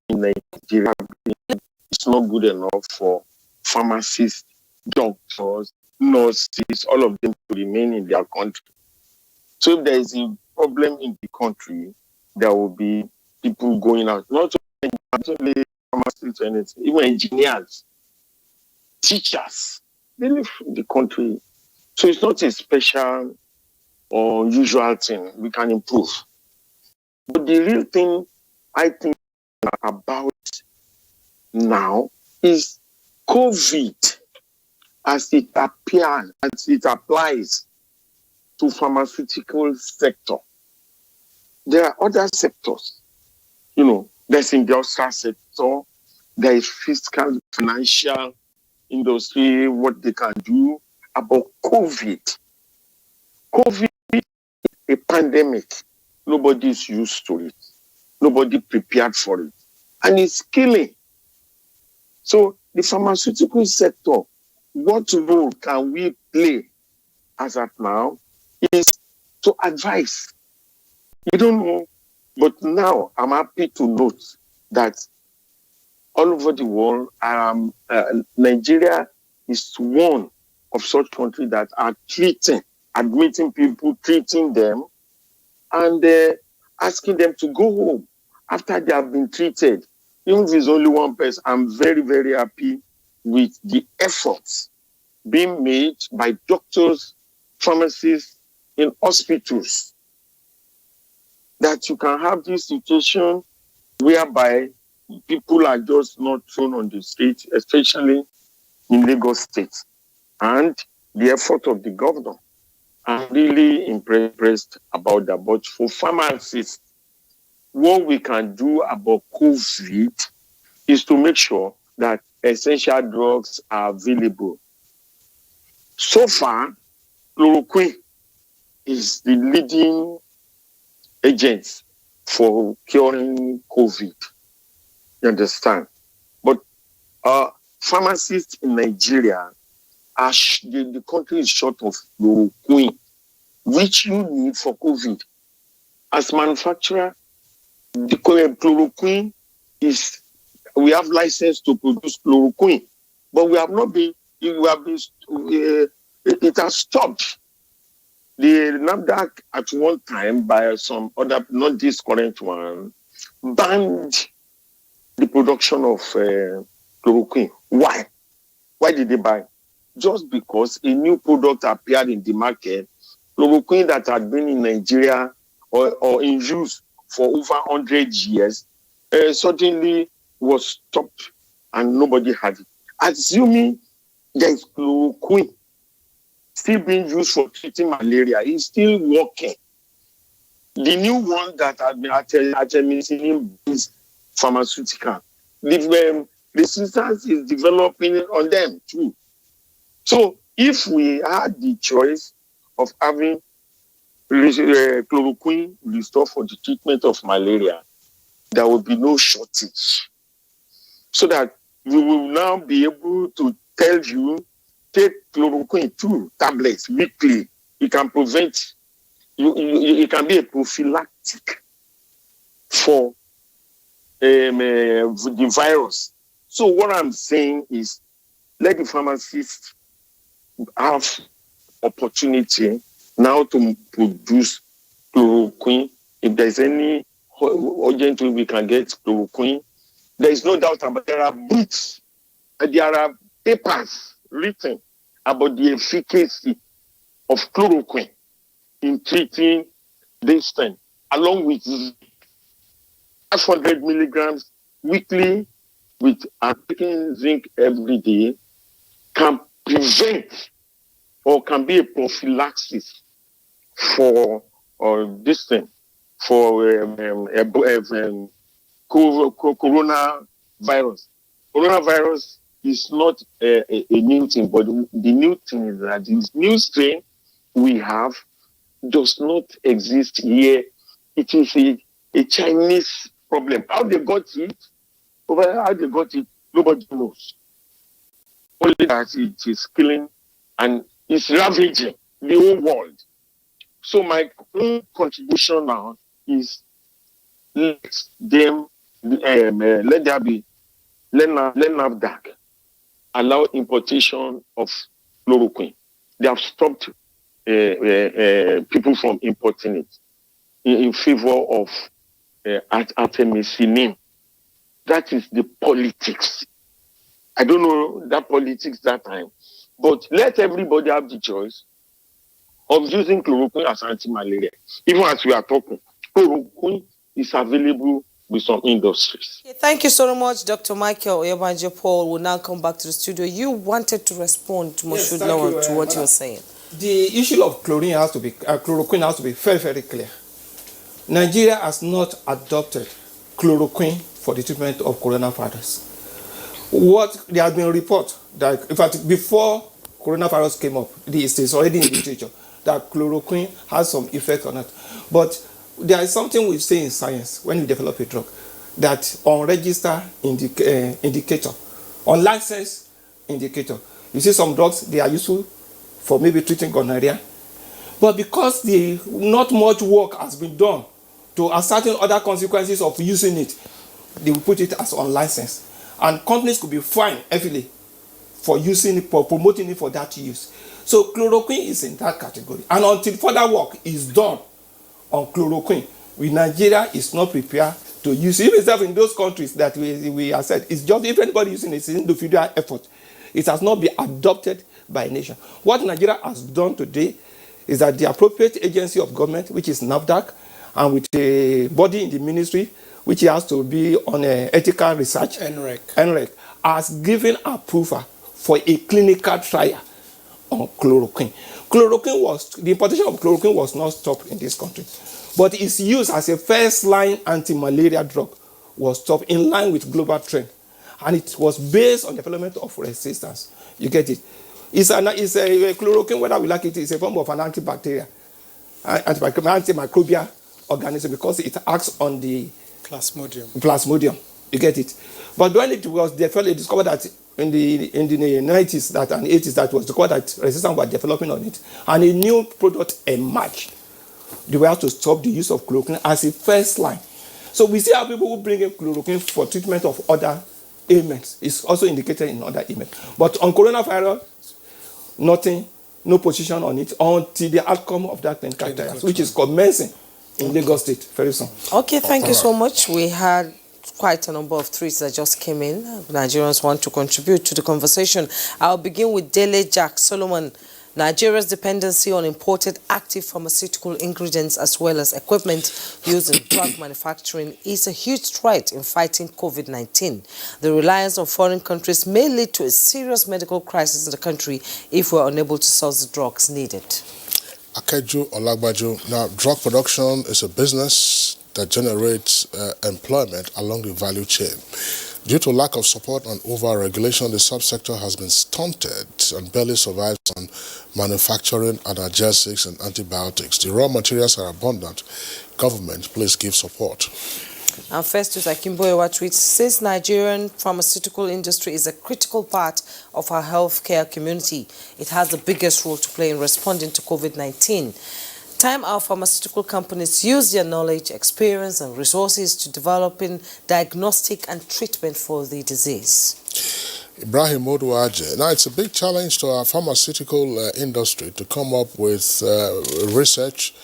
in Nigeria is not good enough for pharmacists, doctors, nurses, all of them to remain in their country. So if there is a problem in the country, there will be people going out, not only pharmacists or anything, even engineers, teachers, they live in the country. So it's not a special or usual thing. We can improve. But the real thing I think about now is COVID as it appears, as it applies to pharmaceutical sector. There are other sectors. There's industrial sector, there is fiscal, financial industry, what they can do about COVID. COVID is a pandemic. Nobody is used to it. Nobody prepared for it. And it's killing. So the pharmaceutical sector, what role can we play as at now is to advise. We don't know, but now I'm happy to note that all over the world, Nigeria is one of such countries that are admitting people, treating them, and asking them to go home after they have been treated. Even if it's only one person, I'm very, very happy with the efforts being made by doctors, pharmacists in hospitals, that you can have this situation whereby people are just not thrown on the street, especially in Lagos State, and the effort of the governor. I'm really impressed about that. But for pharmacists, what we can do about COVID is to make sure that essential drugs are available. So far, chloroquine is the leading agent for curing COVID. You understand? But pharmacists in Nigeria, the country is short of chloroquine, which you need for COVID. As manufacturer, the chloroquine we have license to produce chloroquine, but it has stopped. The NAFDAC at one time, by some other, not this current one, banned the production of chloroquine. Why? Why did they ban? Just because a new product appeared in the market, chloroquine that had been in Nigeria or in use for over 100 years, suddenly was stopped and nobody had it. Assuming there is chloroquine still being used for treating malaria, it's still working. The new one that had been artemisinin is pharmaceutical. The resistance is developing on them too. So if we had the choice of having chloroquine restored for the treatment of malaria, there will be no shortage. So that we will now be able to tell you, take chloroquine 2 tablets weekly. It can prevent, it can be a prophylactic for the virus. So what I'm saying is, let the pharmacists have opportunity now to produce chloroquine. If there's any urgent way we can get chloroquine, there is no doubt about it. There are books, there are papers written about the efficacy of chloroquine in treating this thing, along with 500 milligrams weekly with taking zinc every day, can prevent or can be a prophylaxis for this thing, for coronavirus. Coronavirus is not a new thing, but the new thing is that this new strain we have does not exist here. It is a Chinese problem. How they got it, nobody knows. Only that it is killing and it's ravaging the whole world. So my own contribution now is let them let there be, let NAFDAC allow importation of chloroquine. They have stopped people from importing it in favor of artemisinin. That is the politics. I don't know that politics that time, but let everybody have the choice of using chloroquine as anti-malaria. Even as we are talking, chloroquine is available with some industries. Okay, thank you so much, Dr. Michael Oyebanjo Paul. Will now come back to the studio. You wanted to respond to Moshood Lawan to what you were saying. The issue of chloroquine has to be very, very clear. Nigeria has not adopted chloroquine for the treatment of coronavirus. There has been a report that, in fact, before coronavirus came up, it is already in the literature that chloroquine has some effect on it. But there is something we say in science when you develop a drug, that unregistered indicator, unlicensed indicator. You see some drugs, they are useful for maybe treating gonorrhea, but because not much work has been done to ascertain other consequences of using it, they will put it as unlicensed. And companies could be fined heavily for using it, for promoting it for that use. So chloroquine is in that category. And until further work is done on chloroquine, Nigeria is not prepared to use it. Even itself in those countries that we have said, it's just if anybody using it, it's an individual effort. It has not been adopted by a nation. What Nigeria has done today is that the appropriate agency of government, which is NAFDAC, and with a body in the ministry, which has to be on ethical research, NREC, has given approval for a clinical trial on chloroquine. The importation of chloroquine was not stopped in this country, but its use as a first-line anti-malaria drug was stopped in line with global trend, and it was based on development of resistance. You get it? It's a chloroquine, whether we like it, is a form of an antibacterial, antimicrobial organism because it acts on the plasmodium. You get it? But when it was discovered that in the 90s and 80s that was discovered that resistance was developing on it, and a new product emerged, they were to stop the use of chloroquine as a first line. So we see how people who bring in chloroquine for treatment of other ailments is also indicated in other ailments. But on coronavirus, nothing, no position on it until the outcome of that clinical trial, which is commencing in Lagos State very soon. Okay, thank you so much. We had quite a number of tweets that just came in. Nigerians want to contribute to the conversation. I'll begin with Dele Jack Solomon. Nigeria's dependency on imported active pharmaceutical ingredients as well as equipment used in drug manufacturing is a huge threat in fighting COVID-19. The reliance on foreign countries may lead to a serious medical crisis in the country if we're unable to source the drugs needed. Akeju Olagbajo. Now, drug production is a business that generates employment along the value chain. Due to lack of support and over-regulation, the subsector has been stunted and barely survives on manufacturing analgesics and antibiotics. The raw materials are abundant. Government, please give support. And first is Akimboyewa tweets, says Nigerian pharmaceutical industry is a critical part of our healthcare community. It has the biggest role to play in responding to COVID-19. Time our pharmaceutical companies use their knowledge, experience and resources to developing diagnostic and treatment for the disease. Ibrahim Oduaje. Now, it's a big challenge to our pharmaceutical industry to come up with research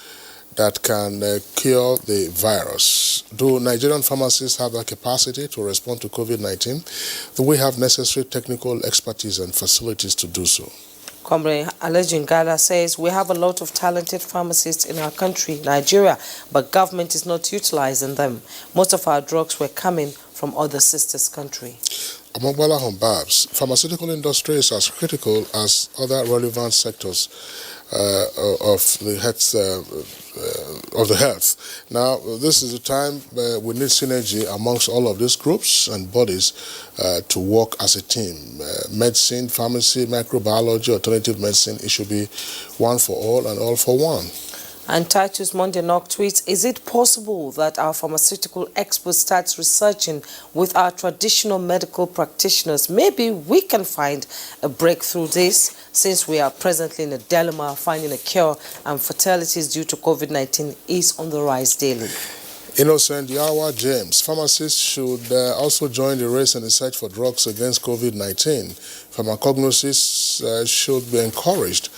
that can cure the virus. Do Nigerian pharmacists have the capacity to respond to COVID-19? Do we have necessary technical expertise and facilities to do so? Comrade Alejin Gala says, we have a lot of talented pharmacists in our country, Nigeria, but government is not utilizing them. Most of our drugs were coming from other sisters' country. Amogbala Hombabs, pharmaceutical industry is as critical as other relevant sectors of the health. Now, this is a time we need synergy amongst all of these groups and bodies to work as a team. Medicine, pharmacy, microbiology, alternative medicine, it should be one for all and all for one. And Titus Mondenok tweets, is it possible that our pharmaceutical experts start researching with our traditional medical practitioners? Maybe we can find a breakthrough this, since we are presently in a dilemma finding a cure and fatalities due to COVID-19 is on the rise daily. Innocent Yawa James, pharmacists should also join the race in the search for drugs against COVID-19. Pharmacognosis should be encouraged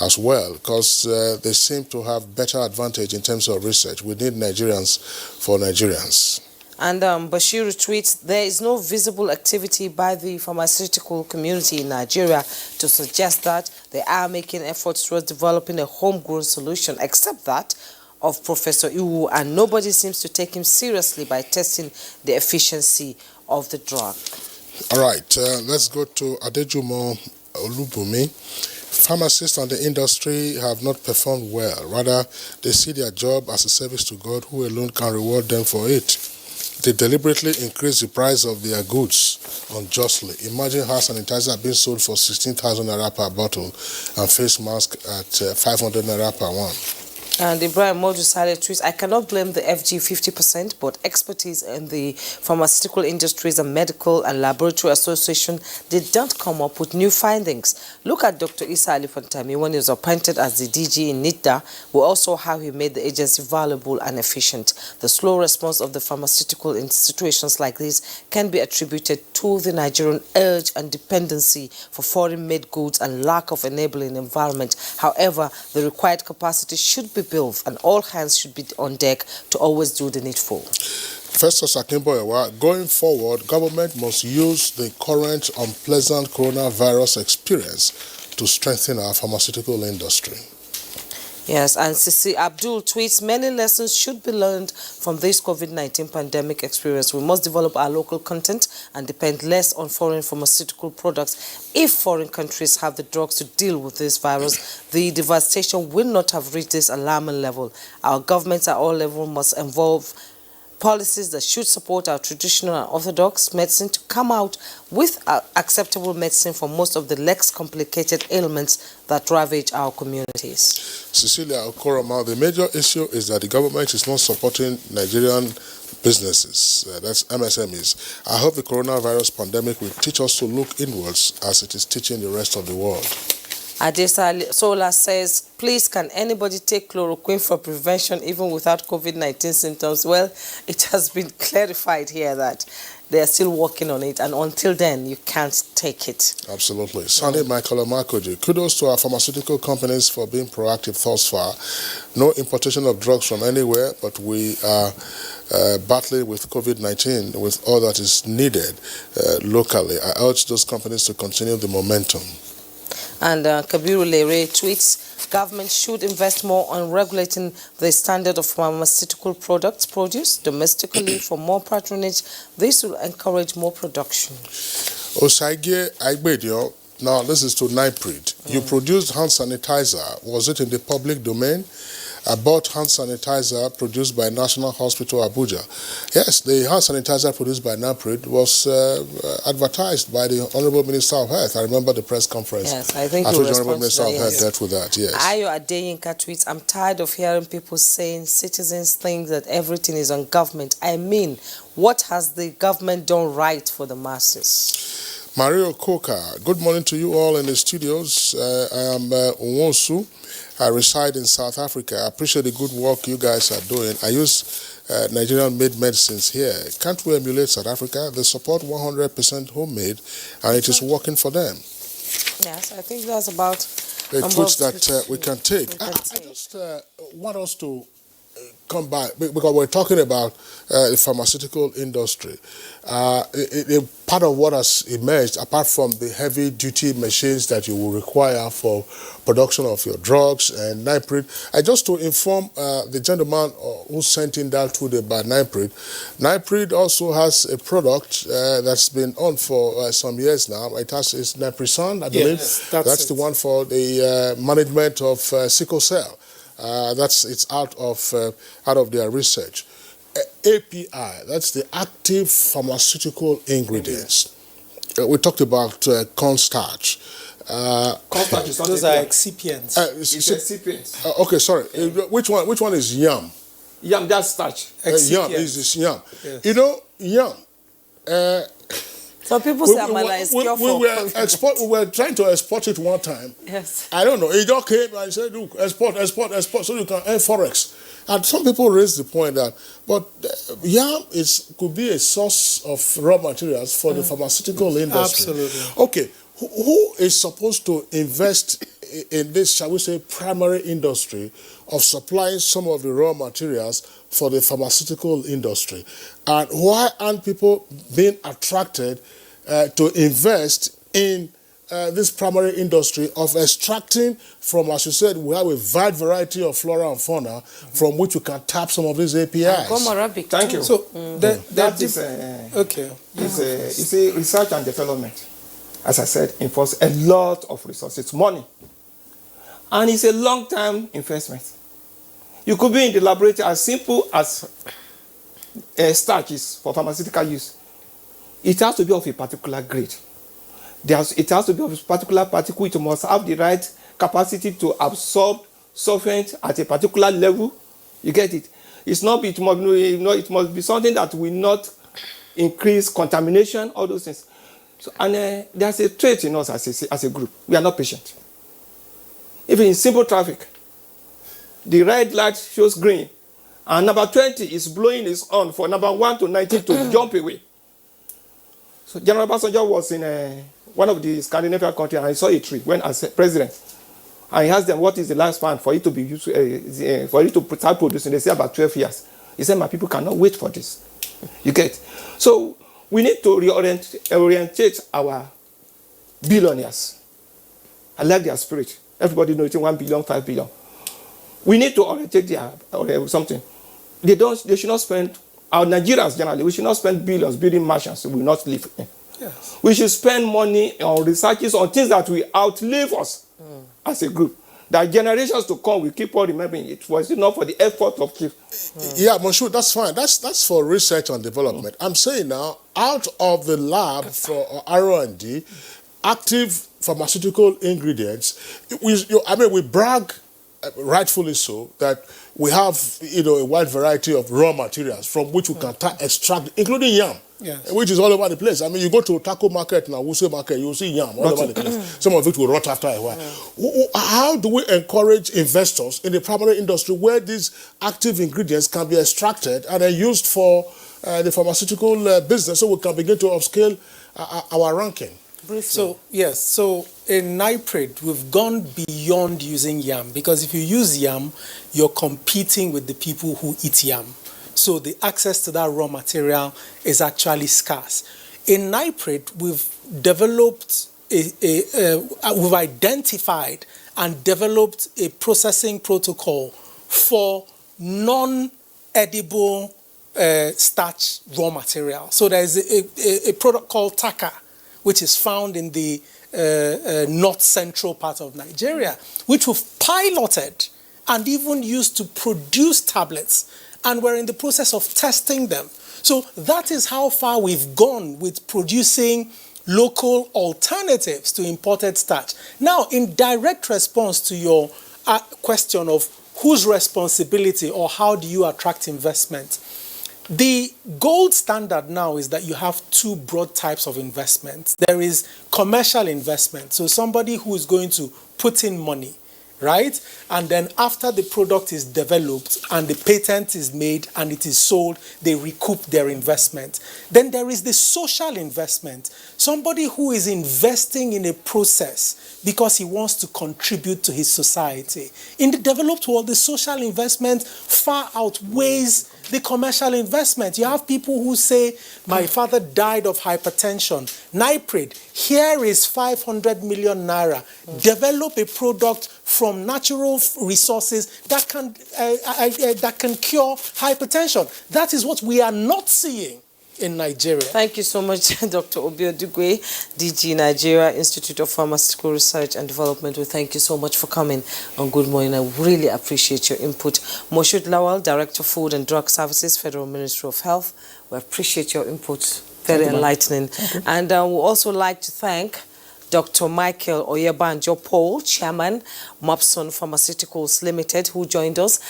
as well because they seem to have better advantage in terms of research. We need Nigerians for Nigerians. And Bashir tweets, there is no visible activity by the pharmaceutical community in Nigeria to suggest that they are making efforts towards developing a homegrown solution, except that of Professor Iwu, and nobody seems to take him seriously by testing the efficiency of the drug. All right, let's go to Adejumo Olubumi. Pharmacists and the industry have not performed well. Rather, they see their job as a service to God, who alone can reward them for it. They deliberately increase the price of their goods unjustly. Imagine hand sanitizer being sold for 16,000 naira per bottle and face mask at 500 naira per one. And Ibrahim Modu Saleh tweets, I cannot blame the FG 50%, but expertise in the pharmaceutical industries and medical and laboratory association did not come up with new findings. Look at Dr. Isa Ali Fantami when he was appointed as the DG in NIDA, we also how he made the agency valuable and efficient. The slow response of the pharmaceutical in situations like this can be attributed to the Nigerian urge and dependency for foreign-made goods and lack of enabling environment. However, the required capacity should be built and all hands should be on deck to always do the needful. Festus Akimboyewa, going forward, government must use the current unpleasant coronavirus experience to strengthen our pharmaceutical industry. Yes, and Sisi Abdul tweets, many lessons should be learned from this COVID-19 pandemic experience. We must develop our local content and depend less on foreign pharmaceutical products. If foreign countries have the drugs to deal with this virus, the devastation will not have reached this alarming level. Our governments at all levels must involve policies that should support our traditional and orthodox medicine to come out with acceptable medicine for most of the less complicated ailments that ravage our communities. Cecilia Okoroma, the major issue is that the government is not supporting Nigerian businesses, that's MSMEs. I hope the coronavirus pandemic will teach us to look inwards as it is teaching the rest of the world. Adesa Sola says, please, can anybody take chloroquine for prevention even without COVID-19 symptoms? Well, it has been clarified here that they are still working on it, and until then, you can't take it. Absolutely. Sunny Michael Omakoji, kudos to our pharmaceutical companies for being proactive thus far. No importation of drugs from anywhere, but we are battling with COVID-19 with all that is needed locally. I urge those companies to continue the momentum. And Kabiru Lere tweets, government should invest more on regulating the standard of pharmaceutical products produced domestically for more patronage. This will encourage more production. Osagie Agbedio, now this is to NIPRID. You produced hand sanitizer. Was it in the public domain? I bought hand sanitizer produced by National Hospital Abuja. Yes, the hand sanitizer produced by NIPRID was advertised by the Honorable Minister of Health. I remember the press conference. Yes, I think the the Honorable Minister of Health dealt with that, yes. Ayo Adeyinka tweets, I'm tired of hearing people saying citizens think that everything is on government. I mean, what has the government done right for the masses? Mario Koka, good morning to you all in the studios. I am Onwosu. I reside in South Africa. I appreciate the good work you guys are doing. I use Nigerian-made medicines here. Can't we emulate South Africa? They support 100% homemade, and it is working for them. Yes, I think that's about the tweets that we can take. I just want us to come back, because we're talking about the pharmaceutical industry. Part of what has emerged, apart from the heavy-duty machines that you will require for production of your drugs and NIPRID, just to inform the gentleman who sent in that today by NIPRID, NIPRID also has a product that's been on for some years now. It's Niprison, I believe. Yes, that's the one for the management of sickle cell. It's out of their research. API, that's the active pharmaceutical ingredients. We talked about cornstarch. Cornstarch is not those are excipients. It's excipients. Okay, sorry. Which one is yam? Yam, that's starch. Yam is yam. Yes. You know, yam. So people say amala is cure for we were trying to export it one time. Yes. I don't know. It just came and said, look, export, so you can earn forex. And some people raised the point that, but yam could be a source of raw materials for the pharmaceutical industry. Absolutely. Okay, who is supposed to invest in this, shall we say, primary industry of supplying some of the raw materials for the pharmaceutical industry? And why aren't people being attracted to invest in this primary industry of extracting from, as you said, we have a wide variety of flora and fauna from which we can tap some of these APIs. Thank you. So that is okay. It's a research and development. As I said, involves a lot of resources, money, and it's a long-term investment. You could be in the laboratory as simple as starches for pharmaceutical use. It has to be of a particular grade. It has to be of a particular particle. It must have the right capacity to absorb solvent at a particular level. You get it? It must be something that will not increase contamination, all those things. So, and there's a trait in us as a group. We are not patient. Even in simple traffic, the red light shows green, and number 20 is blowing his horn for number 1 to 19 to jump away. So General Obasanjo was in one of the Scandinavian countries, and I saw a tree when as president. And he asked them, what is the lifespan for it to be used, for it to start producing? They say about 12 years. He said, my people cannot wait for this. You get? So we need to orientate our billionaires. I like their spirit. Everybody knows 1 billion, 5 billion. We need to orientate their something. They should not spend, our Nigerians generally, we should not spend billions building mansions we will not live in. Yes. We should spend money on researches on things that will outlive us as a group. That generations to come will keep on remembering it was not for the effort of keep. Yeah, Monshood, that's fine. That's for research and development. I'm saying now, out of the lab for R&D, active pharmaceutical ingredients, we brag, rightfully so, that we have a wide variety of raw materials from which we can extract, including yam. Yes. Which is all over the place. I mean, you go to taco market now, Wuse market, you'll see yam all over the place. Some of it will rot after a while. How do we encourage investors in the primary industry where these active ingredients can be extracted and are used for the pharmaceutical business so we can begin to upscale our ranking? Briefly. So, yes, so in NIPRID, we've gone beyond using yam, because if you use yam, you're competing with the people who eat yam. So the access to that raw material is actually scarce. In NIPRID, we've developed we've identified and developed a processing protocol for non-edible starch raw material. So there's a product called taka, which is found in the north central part of Nigeria, which we've piloted and even used to produce tablets. And we're in the process of testing them. So that is how far we've gone with producing local alternatives to imported starch. Now, in direct response to your question of whose responsibility or how do you attract investment, the gold standard now is that you have 2 broad types of investment. There is commercial investment, so somebody who is going to put in money, right? And then after the product is developed and the patent is made and it is sold, they recoup their investment. Then there is the social investment. Somebody who is investing in a process because he wants to contribute to his society. In the developed world, the social investment far outweighs the commercial investment. You have people who say, my father died of hypertension. NIPRID, here is 500 million naira. Develop a product from natural resources that can cure hypertension. That is what we are not seeing in Nigeria. Thank you so much, Dr. Obiodugwe, DG Nigeria Institute of Pharmaceutical Research and Development. We thank you so much for coming on Good Morning. I really appreciate your input. Moshood Lawal, Director of Food and Drug Services, Federal Ministry of Health. We appreciate your input. Very enlightening. And we also like to thank Dr. Michael Oyebanjo Paul, Chairman, Mopson Pharmaceuticals Limited, who joined us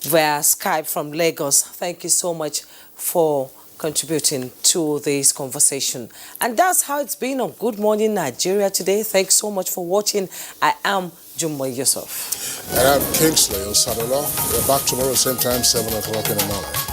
via Skype from Lagos. Thank you so much for contributing to this conversation. And that's how it's been on Good Morning Nigeria today. Thanks so much for watching. I am Jumbo Yusuf. And I'm Kingsley Osadola. We're back tomorrow, same time, 7 o'clock in the morning.